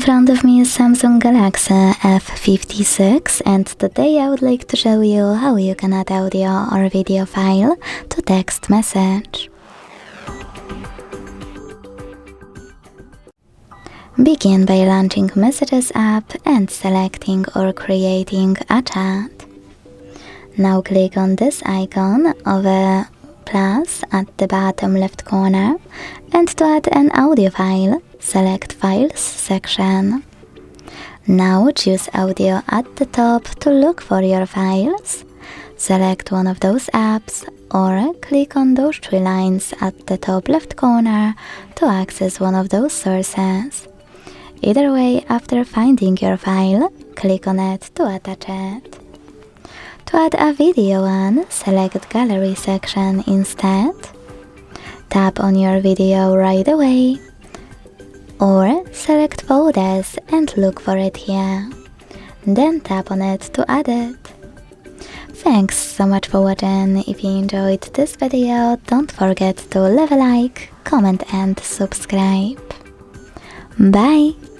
In front of me is Samsung Galaxy F56, and today I would like to show you how you can add audio or video file to text message. Begin by launching Messages app and selecting or creating a chat. Now click on this icon of a plus at the bottom left corner, and to add an audio file, select Files section. Now choose Audio at the top to look for your files. Select one of those apps or click on those three lines at the top left corner to access one of those sources. Either way, after finding your file, click on it to attach it. To add a video on, select Gallery section instead. Tap on your video right away, or select Photos and look for it here. Then tap on it to add it. Thanks so much for watching. If you enjoyed this video, don't forget to leave a like, comment and subscribe. Bye!